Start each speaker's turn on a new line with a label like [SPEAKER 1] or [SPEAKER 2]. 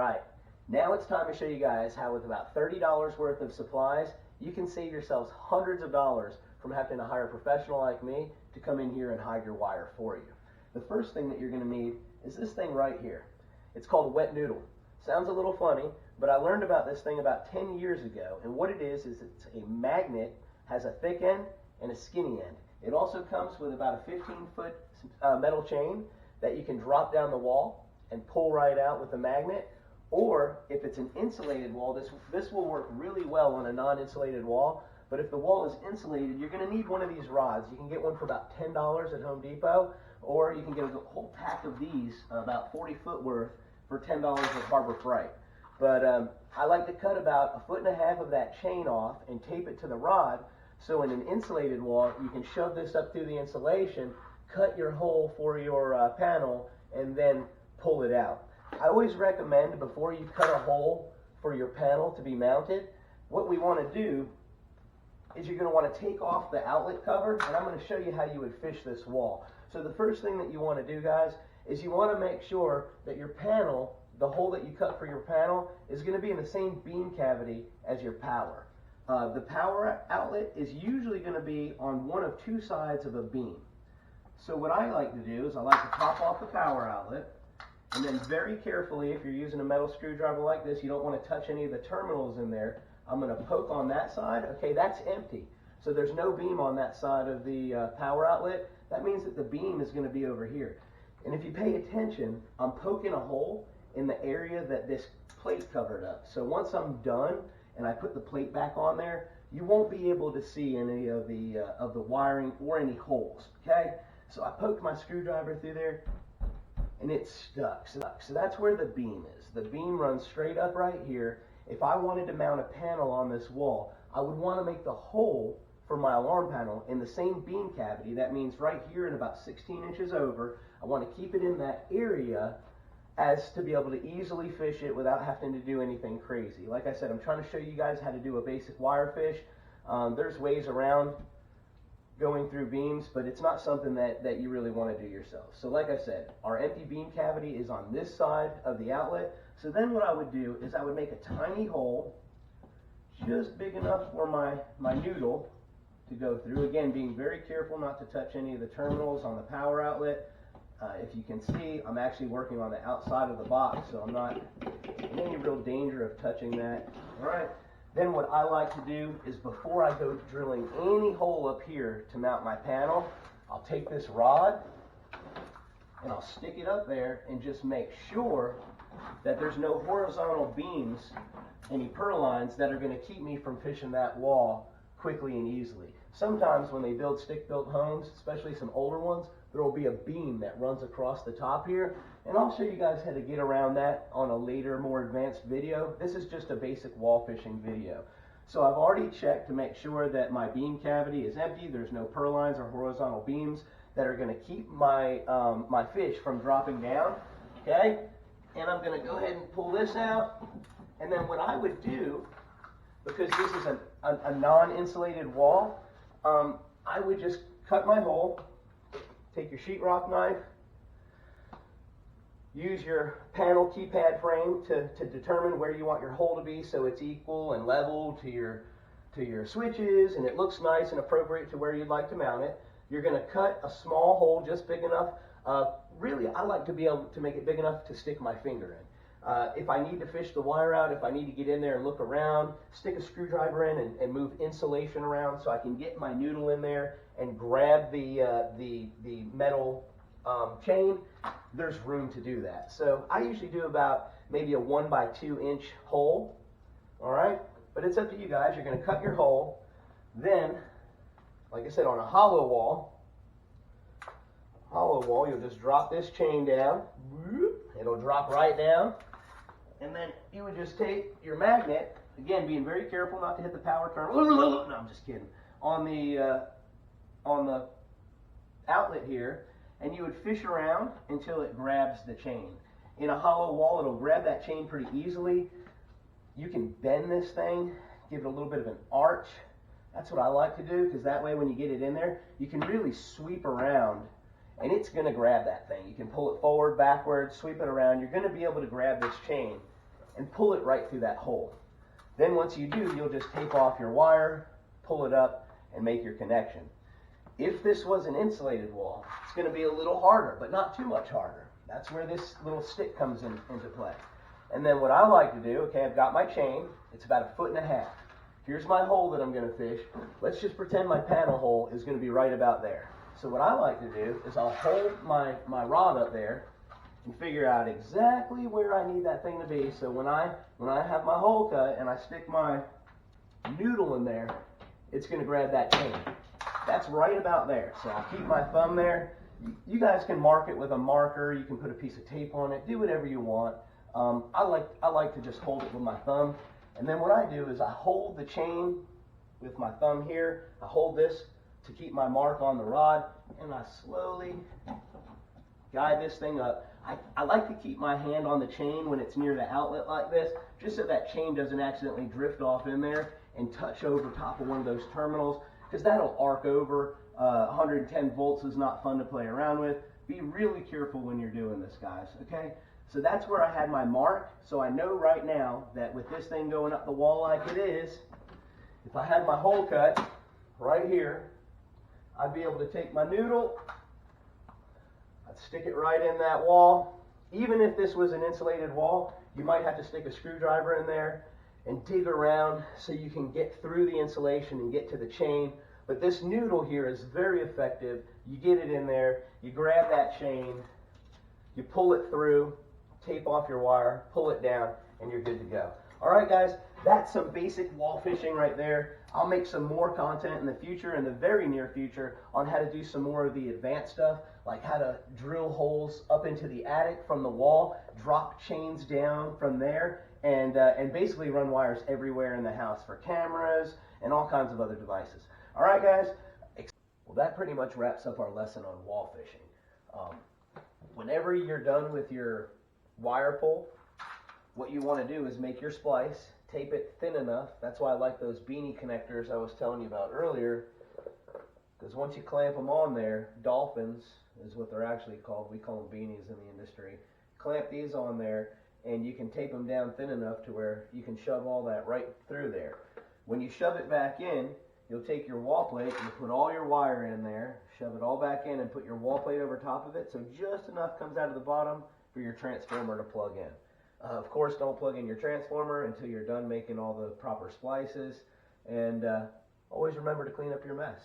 [SPEAKER 1] Right, now it's time to show you guys how with about $30 worth of supplies, you can save yourselves hundreds of dollars from having to hire a professional like me to come in here and hide your wire for you. The first thing that you're going to need is this thing right here. It's called a wet noodle. Sounds a little funny, but I learned about this thing about 10 years ago, and what it is it's a magnet, has a thick end and a skinny end. It also comes with about a 15-foot metal chain that you can drop down the wall and pull right out with the magnet. Or if it's an insulated wall, this will work really well on a non-insulated wall. But if the wall is insulated, you're going to need one of these rods. You can get one for about $10 at Home Depot, or you can get a whole pack of these, about 40 foot worth, for $10 at Harbor Freight. But I like to cut about 1.5 feet of that chain off and tape it to the rod, so in an insulated wall, you can shove this up through the insulation, cut your hole for your panel, and then pull it out. I always recommend, before you cut a hole for your panel to be mounted, what we want to do is you're going to want to take off the outlet cover, and I'm going to show you how you would fish this wall. So the first thing that you want to do, guys, is you want to make sure that your panel, the hole that you cut for your panel, is going to be in the same beam cavity as your power. The power outlet is usually going to be on one of two sides of a beam. So what I like to do is I like to pop off the power outlet, and then very carefully, if you're using a metal screwdriver like this, you don't want to touch any of the terminals in there. I'm going to poke on that side. Okay, that's empty. So there's no beam on that side of the power outlet. That means that the beam is going to be over here. And if you pay attention, I'm poking a hole in the area that this plate covered up. So once I'm done and I put the plate back on there, you won't be able to see any of the wiring or any holes. Okay? So I poked my screwdriver through there, and it's stuck. So that's where the beam is. The beam runs straight up right here. If I wanted to mount a panel on this wall, I would want to make the hole for my alarm panel in the same beam cavity. That means right here and about 16 inches over. I want to keep it in that area as to be able to easily fish it without having to do anything crazy. Like I said, I'm trying to show you guys how to do a basic wire fish. There's ways around going through beams, but it's not something that you really want to do yourself. So like I said, our empty beam cavity is on this side of the outlet. So then what I would do is I would make a tiny hole just big enough for my noodle to go through. Again, being very careful not to touch any of the terminals on the power outlet. If you can see, I'm actually working on the outside of the box, so I'm not in any real danger of touching that. All right. Then what I like to do is, before I go drilling any hole up here to mount my panel, I'll take this rod and I'll stick it up there and just make sure that there's no horizontal beams, any purlines that are going to keep me from fishing that wall quickly and easily. Sometimes when they build stick-built homes, especially some older ones, there will be a beam that runs across the top here, and I'll show you guys how to get around that on a later, more advanced video. This is just a basic wall fishing video. So I've already checked to make sure that my beam cavity is empty. There's no purlines or horizontal beams that are going to keep my my fish from dropping down. Okay, and I'm going to go ahead and pull this out. And then what I would do, because this is a non-insulated wall, I would just cut my hole. Take your sheetrock knife, use your panel keypad frame to determine where you want your hole to be so it's equal and level to your switches, and it looks nice and appropriate to where you'd like to mount it. You're going to cut a small hole just big enough. Really, I like to be able to make it big enough to stick my finger in. If I need to fish the wire out, if I need to get in there and look around, stick a screwdriver in and move insulation around so I can get my noodle in there and grab the metal chain, there's room to do that. So I usually do about maybe a 1 by 2 inch hole. All right, but it's up to you guys. You're going to cut your hole. Then, like I said, on a hollow wall, you'll just drop this chain down. It'll drop right down. And then you would just take your magnet, again, being very careful not to hit the power terminal. No, I'm just kidding. On the outlet here, and you would fish around until it grabs the chain. In a hollow wall, it'll grab that chain pretty easily. You can bend this thing, give it a little bit of an arch. That's what I like to do, because that way when you get it in there, you can really sweep around and it's going to grab that thing. You can pull it forward, backwards, sweep it around. You're going to be able to grab this chain and pull it right through that hole. Then once you do, you'll just tape off your wire, pull it up, and make your connection. If this was an insulated wall, it's going to be a little harder, but not too much harder. That's where this little stick comes into play. And then what I like to do, okay, I've got my chain. It's about 1.5 feet. Here's my hole that I'm going to fish. Let's just pretend my panel hole is going to be right about there. So what I like to do is I'll hold my rod up there and figure out exactly where I need that thing to be. So when I have my hole cut and I stick my noodle in there, it's going to grab that chain. That's right about there. So I'll keep my thumb there. You guys can mark it with a marker. You can put a piece of tape on it. Do whatever you want. I like to just hold it with my thumb. And then what I do is I hold the chain with my thumb here. I hold this to keep my mark on the rod, and I slowly guide this thing up. I like to keep my hand on the chain when it's near the outlet like this, just so that chain doesn't accidentally drift off in there and touch over top of one of those terminals, because that'll arc over. 110 volts is not fun to play around with. Be really careful when you're doing this, guys, okay? So that's where I had my mark. So I know right now that with this thing going up the wall like it is, if I had my hole cut right here, I'd be able to take my noodle, I'd stick it right in that wall. Even if this was an insulated wall, you might have to stick a screwdriver in there and dig around so you can get through the insulation and get to the chain. But this noodle here is very effective. You get it in there, you grab that chain, you pull it through, tape off your wire, pull it down, and you're good to go. All right, guys, that's some basic wall fishing right there. I'll make some more content in the future, in the very near future, on how to do some more of the advanced stuff, like how to drill holes up into the attic from the wall, drop chains down from there, and basically run wires everywhere in the house for cameras and all kinds of other devices. All right, guys. Well, that pretty much wraps up our lesson on wall fishing. Whenever you're done with your wire pull, what you want to do is make your splice, tape it thin enough. That's why I like those beanie connectors I was telling you about earlier, because once you clamp them on there, dolphins is what they're actually called. We call them beanies in the industry. Clamp these on there, and you can tape them down thin enough to where you can shove all that right through there. When you shove it back in, you'll take your wall plate and put all your wire in there, shove it all back in, and put your wall plate over top of it, so just enough comes out of the bottom for your transformer to plug in. Of course, don't plug in your transformer until you're done making all the proper splices, and always remember to clean up your mess.